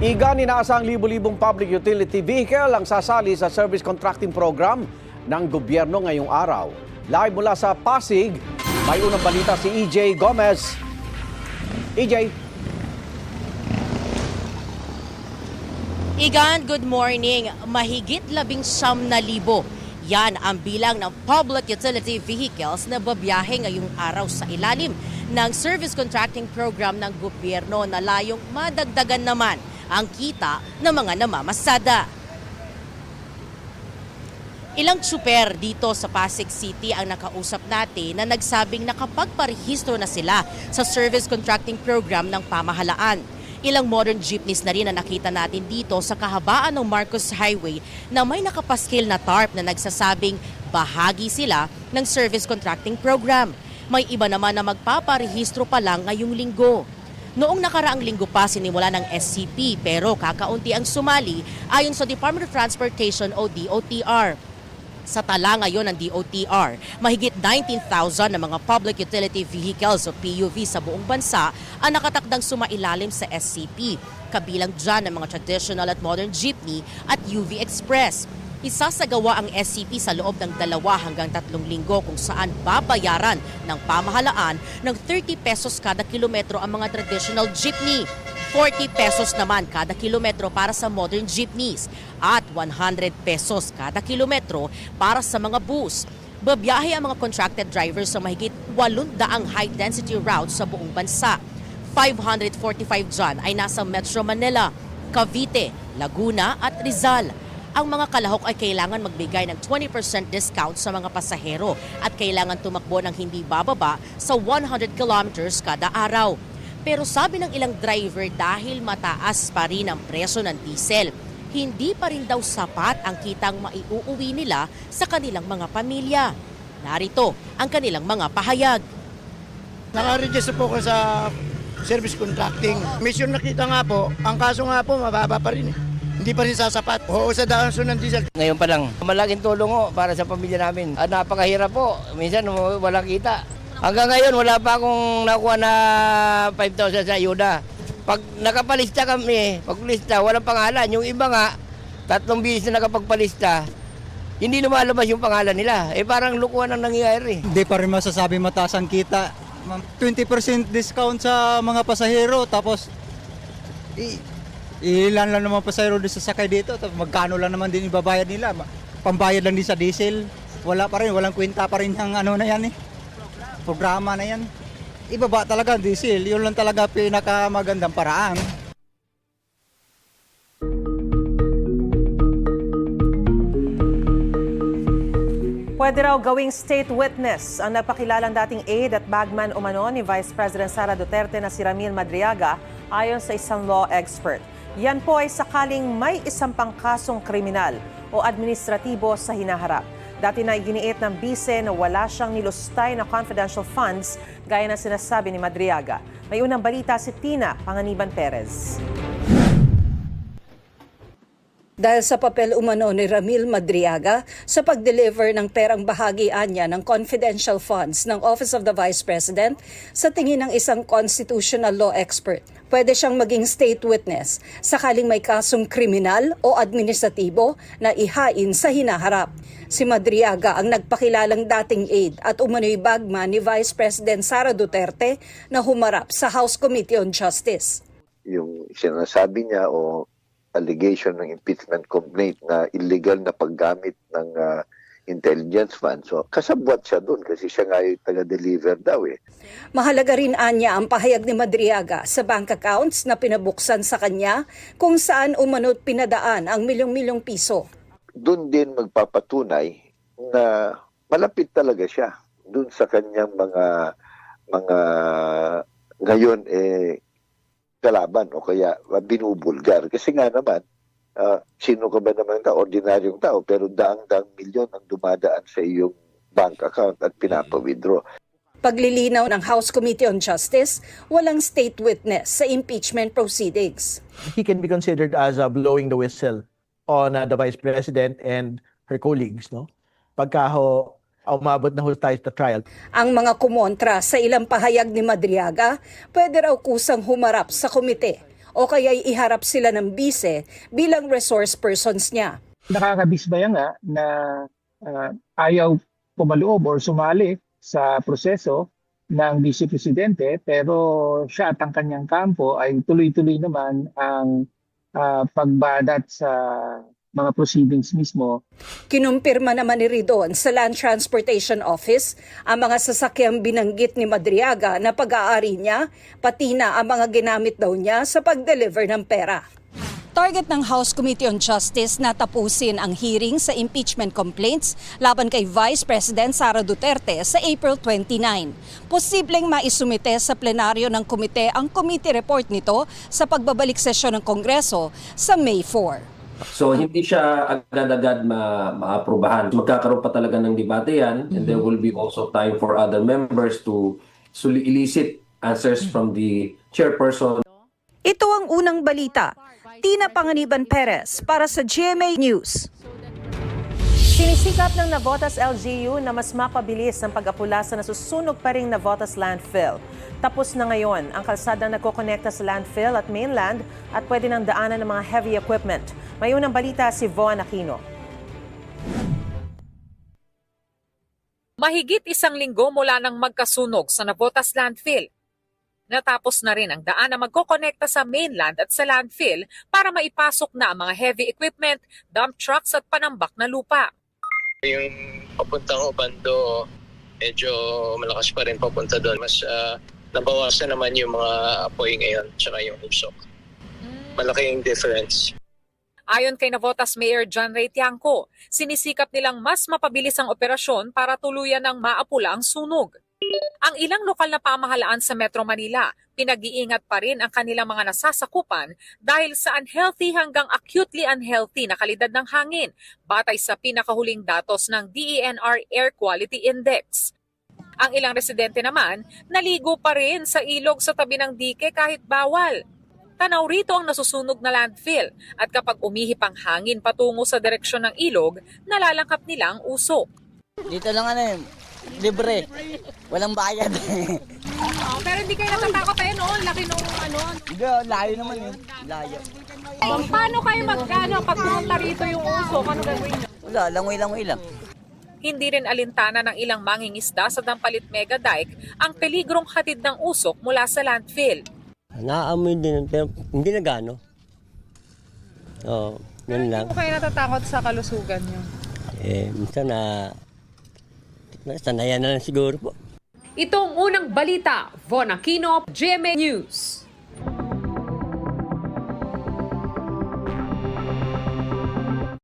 Igan, inaasang libo-libong public utility vehicle ang sasali sa service contracting program ng gobyerno ngayong araw. Live mula sa Pasig, may unang balita si EJ Gomez. EJ. Igan, good morning. Mahigit 19,000 yan ang bilang ng public utility vehicles na babiyahe ngayong araw sa ilalim ng service contracting program ng gobyerno na layong madagdagan naman ang kita ng mga namamasada. Ilang tsuper dito sa Pasig City ang nakausap natin na nagsabing nakapagparehistro na sila sa service contracting program ng pamahalaan. Ilang modern jeepneys na rin na nakita natin dito sa kahabaan ng Marcos Highway na may nakapaskil na tarp na nagsasabing bahagi sila ng service contracting program. May iba naman na magpaparehistro pa lang ngayong linggo. Noong nakaraang linggo pa sinimula ng SCP pero kakaunti ang sumali ayon sa Department of Transportation o DOTR. Sa tala ngayon ng DOTR, mahigit 19,000 na mga public utility vehicles o PUV sa buong bansa ang nakatakdang sumailalim sa SCP. Kabilang dyan ang mga traditional at modern jeepney at UV Express. Isasagawa ang SCP sa loob ng 2 hanggang 3 linggo kung saan babayaran ng pamahalaan ng 30 pesos kada kilometro ang mga traditional jeepney. 40 pesos naman kada kilometro para sa modern jeepneys at 100 pesos kada kilometro para sa mga bus. Babiyahe ang mga contracted drivers sa mahigit 800 high-density routes sa buong bansa. 545 dyan ay nasa Metro Manila, Cavite, Laguna at Rizal. Ang mga kalahok ay kailangan magbigay ng 20% discount sa mga pasahero at kailangan tumakbo ng hindi bababa sa 100 kilometers kada araw. Pero sabi ng ilang driver dahil mataas pa rin ang presyo ng diesel, hindi pa rin daw sapat ang kitang maiuuwi nila sa kanilang mga pamilya. Narito ang kanilang mga pahayag. Naka-register po ko sa service contracting. Mission nakita nga po, ang kaso nga po mababa pa rin eh. Hindi pa rin sasapat. Oo, sa daan ng diesel. Ngayon pa lang, malaking tulong ho para sa pamilya namin. Napakahirap po, minsan walang kita. Hanggang ngayon, wala pa akong nakuha na 5,000 sa ayuda. Pag nakapalista kami, paglista, walang pangalan. Yung iba nga, 3 bihis na nakapagpalista, hindi lumalabas yung pangalan nila. Parang lukuhan ang nangyayari. Hindi pa rin masasabi mataas ang kita. 20% discount sa mga pasahero, tapos ilan lang naman pasahero din sasakay dito, tapos magkano lang naman din ibabayad nila. Pambayad lang din sa diesel. Wala pa rin, walang kwenta pa rin ang ano na yan eh. Programa na yan. Ibaba talaga ang diesel. Yun lang talaga pinakamagandang paraan. Pwede raw gawing state witness ang napakilalang dating aide at bagman umano ni Vice President Sara Duterte na si Ramil Madriaga ayon sa isang law expert. Yan po ay sakaling may isang pangkasong kriminal o administratibo sa hinaharap. Dati na iginiit ng bise na wala siyang nilustay na confidential funds gaya na sinasabi ni Madriaga. May unang balita si Tina Panganiban Perez. Dahil sa papel umano ni Ramil Madriaga sa pag-deliver ng perang bahagian niya ng confidential funds ng Office of the Vice President, sa tingin ng isang constitutional law expert, pwede siyang maging state witness sakaling may kasong kriminal o administratibo na ihain sa hinaharap. Si Madriaga ang nagpakilalang dating aide at umano'y bagman ni Vice President Sara Duterte na humarap sa House Committee on Justice. Yung sinasabi niya o allegation ng impeachment complaint na illegal na paggamit ng intelligence fund. So, kasabwat siya doon kasi siya nga yung taga-deliver daw eh. Mahalaga rin anya ang pahayag ni Madriaga sa bank accounts na pinabuksan sa kanya kung saan umano't pinadaan ang milyong-milyong piso. Doon din magpapatunay na malapit talaga siya doon sa kanyang mga ngayon kalaban o kaya binubulgar. Kasi nga naman, sino ka ba naman ka? Ordinaryong tao, pero daang-daang milyon ang dumadaan sa iyong bank account at pinapa-withdraw. Paglilinaw ng House Committee on Justice, walang state witness sa impeachment proceedings. He can be considered as blowing the whistle on the Vice President and her colleagues, no? Pagka umabot na tayo sa trial. Ang mga kumontra sa ilang pahayag ni Madriaga, pwede raw kusang humarap sa komite o kaya'y iharap sila ng bise bilang resource persons niya. Nakakabisbaya nga na ayaw pumaloob or sumali sa proseso ng Vice Presidente, pero siya at ang kanyang kampo ay tuloy-tuloy naman ang pagbadat sa mga proceedings mismo. Kinumpirma naman ni Ridon sa Land Transportation Office ang mga sasakyang binanggit ni Madriaga na pag-aari niya, pati na ang mga ginamit daw niya sa pag-deliver ng pera. Target ng House Committee on Justice na tapusin ang hearing sa impeachment complaints laban kay Vice President Sara Duterte sa April 29. Posibleng maisumite sa plenaryo ng komite ang committee report nito sa pagbabalik sesyon ng Kongreso sa May 4. So hindi siya agad-agad maaprubahan. Magkakaroon pa talaga ng debate yan, and there will be also time for other members to elicit answers from the chairperson. Ito ang unang balita. Tina Panganiban Perez para sa GMA News. Sinisikap ng Navotas LGU na mas mapabilis ang pag-apula sa nasusunog pa ring Navotas landfill. Tapos na ngayon ang kalsadang nagkokonekta sa landfill at mainland at pwede nang daanan ng mga heavy equipment. May unang balita si Von Aquino. Mahigit 1 linggo mula nang magkasunog sa Navotas landfill. Natapos na rin ang daan na magkokonekta sa mainland at sa landfill para maipasok na ang mga heavy equipment, dump trucks at panambak na lupa. Yung papuntang Obando, medyo malakas pa rin papunta doon. Mas nabawasan naman yung mga apoy ngayon tsaka yung usok. Malaking difference. Ayon kay Navotas Mayor John Ray Tiangco, sinisikap nilang mas mapabilis ang operasyon para tuluyan ng maapula ang sunog. Ang ilang lokal na pamahalaan sa Metro Manila, pinag-iingat pa rin ang kanilang mga nasasakupan dahil sa unhealthy hanggang acutely unhealthy na kalidad ng hangin, batay sa pinakahuling datos ng DENR Air Quality Index. Ang ilang residente naman, naligo pa rin sa ilog sa tabi ng dike kahit bawal. Tanaw rito ang nasusunog na landfill at kapag umihip ang hangin patungo sa direksyon ng ilog, nalalangkap nila ang usok. Dito lang libre. Walang bayad. Pero hindi kayo natatakot tayo noon, laki nung Hindi, layo naman Layo. Paano kayo pag pumunta rito yung usok, ano gagawin nyo? Wala, langoy lang. Hindi rin alintana ng ilang mangingisda sa Dampalit Mega Dike ang peligrong hatid ng usok mula sa landfill. Naamoy din, pero hindi na gano. Yun lang. Hindi kayo natatakot sa kalusugan nyo? Minsan sanayan na lang siguro po. Itong unang balita, Von Aquino, GMA News.